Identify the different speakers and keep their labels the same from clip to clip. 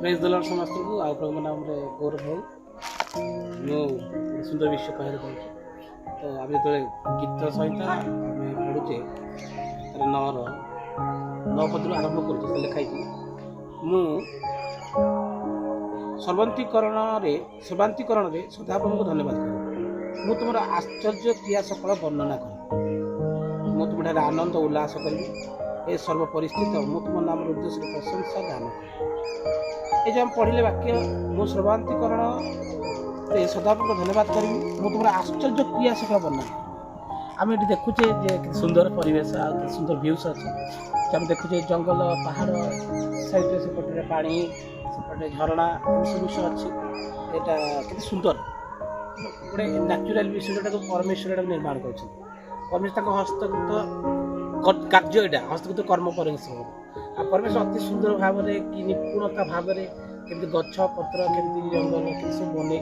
Speaker 1: Praise the Lord समस्तଙ୍କୁ ଆଉ ପ୍ରଭୁଙ୍କ ନାମରେ ଗୌରବ ହେଉ। ମୁଁ ସୁନ୍ଦର ବିଷୟ କହିବାକୁ ଚାହୁଁଛି। ତ ଆମେ ଯେତେବେଳେ ଗୀତ ସହିତ ଆମେ ପଢ଼ୁଛେ ତାର ନଅ ପଦରୁ ଆରମ୍ଭ କରୁଛେ, ସେ ଲେଖା ହେଇଛି, ମୁଁ ସର୍ବାନ୍ତୀକରଣରେ ସଦାପ୍ରଭୁଙ୍କୁ ଧନ୍ୟବାଦ କରେ। ମୁଁ ତୁମର ଆଶ୍ଚର୍ଯ୍ୟ କ୍ରିୟା ସକଳ ବର୍ଣ୍ଣନା କରେ। ମୁଁ ତୁମଠାରେ ଆନନ୍ଦ ଉଲ୍ଲାସ କରିବି। ଏ ସର୍ବ ପରିସ୍ଥିତି ମୁଁ ତୁମ ନାମର ଉଦ୍ଦେଶ୍ୟରେ ପ୍ରଶଂସା ଗାନ କରେ। ये जो हम पढ़िले वाक्य मु सर्वांतीकरण सदाप्रभु धन्यवाद करी। मु तुम आश्चर्य क्रिया सफल वर्णन आम ये देखुचे सुंदर परिवेश आ सुंदर भ्यूज अच्छे। आम देखुचे जंगल पहाड़ साइड सेपटे पानी सेपटे झरणा सब विषय अच्छी। यहाँ के सुंदर गोटे न्याचुराल विषय परमेश्वर निर्माण कर परमेश्वर हस्तकृत कार्य यहाँ हस्तकृत कर्म परमेश्वर परमेश्वर अति सुंदर भाव में कि निपुणता भाव में केमती गछ पत्र केमती जंगल के सब बनई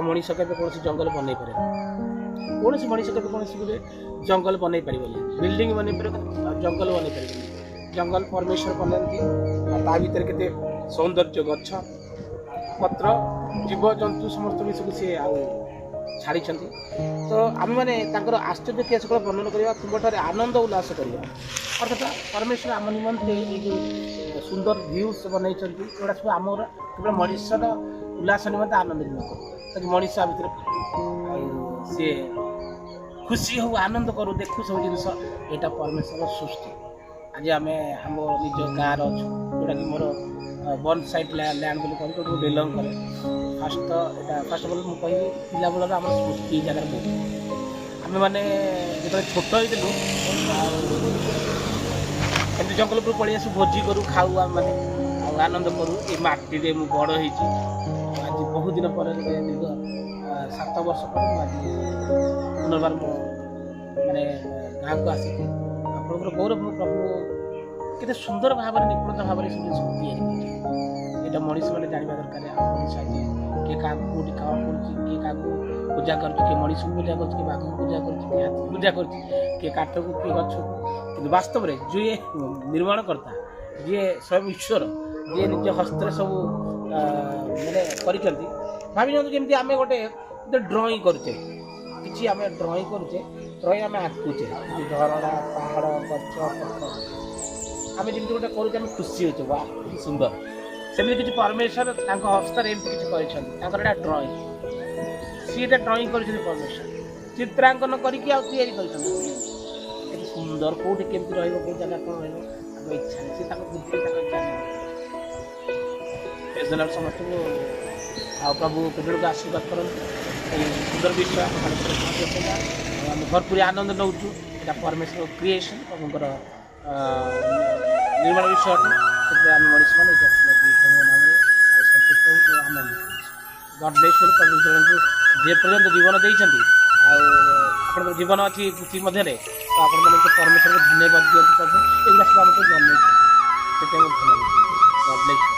Speaker 1: मनीष के कौन जंगल बन पारे कौन मनीष के कौन गोटे जंगल बन पारे बिल्डिंग बन पारे जंगल बन पारे जंगल परमेश्वर बनाती भर के सौंदर्य गछ पत्र जीव जंतु समस्त विषय सी छाड़ी। तो आम मैंने आश्चर्य क्रिया सकल वर्णन करवा तुम्हारे आनंद उल्लास करवा अर्थात परमेश्वर आम निमंते जो सुंदर भ्यूज बनई जोड़ा सब आम केवल मनुष्यर उल्लास निमंते आनंद ताकि मनुष्य भितर सी खुशी हो आनंद करू देखू सब जिन यहाँ परमेश्वर सृष्टि। आज आम आम निज गाँव अच्छु जोटा कि मोर वन साइड लैंड बोली कह बिलंग करे। फास्ट अफ अल मुझे कहि पिला बेलर आम स्मृति जगह बहुत आम मैंने जो छोट होइलु एमती जंगल पर पलि आसू भोजी करूँ खाऊ आम मैंने आनंद करूँ ये माटी में मुझे बड़ हो आज बहुत दिन पर दीर्घ 7 वर्ष पर आज पुनर्बार मैंने गाँव को आसी आप गौरव मो प्रभु केते सुंदर भाव में निपुणता भाव में सब यहाँ मनीष मैंने जानवा दरकार मनीष आज किए क्या कौटी काम किए क्या पूजा कर मनीष को पूजा कर बाघ को पूजा कर हाथी पूजा कर काठ को किए गछ को कि वास्तव में जी निर्माण करता जी स्वयं ईश्वर जी निज हस्त सब मैंने कर भाई जमी आम गोटे ड्रॉइंग करुचे कि आम ड्रॉइंग करुचे ड्रॉइंग आम आंकुचे झरणा पहाड़ गछ पत्र आम जमी गोटे करुचे खुशी होचे वाह कि सुंदर सेमती किसी परमेश्वर हस्तर एमती किसी कर ड्रॉइंग सी ड्रॉइंग कर परमेश्वर चित्रांकन करके सुंदर कौटी केमती रही जगह कौन रही इच्छा सी बुद्धि समस्त को आ प्रभु पेड़ को आशीर्वाद करते सुंदर विषय आम भरपूर आनंद नौ यहाँ परमेश्वर क्रिएशन प्रभुଙ୍କର निर्माण विषय अटे आम मनीष मैंने नाम संतुष्ट हो आनंद गॉड ब्लेस यू प्रभु যে পর্যন্ত জীবন ଦେଇଛନ୍ତି ଆଉ ଆପଣଙ୍କର ଜୀବନ ଅଛି ପୃଥିବୀ ମଧ୍ୟରେ ତ ଆପଣମାନଙ୍କୁ ପରମେଶ୍ୱରକୁ ଧନ୍ୟବାଦ ଦିଅନ୍ତୁ ପ୍ରଭୁ ଏଗୁଡ଼ା ସବୁ ଆମକୁ ଜନ୍ମେଇଛନ୍ତି ସେଥିପାଇଁ ମୁଁ ଧନ୍ୟବାଦ God bless you.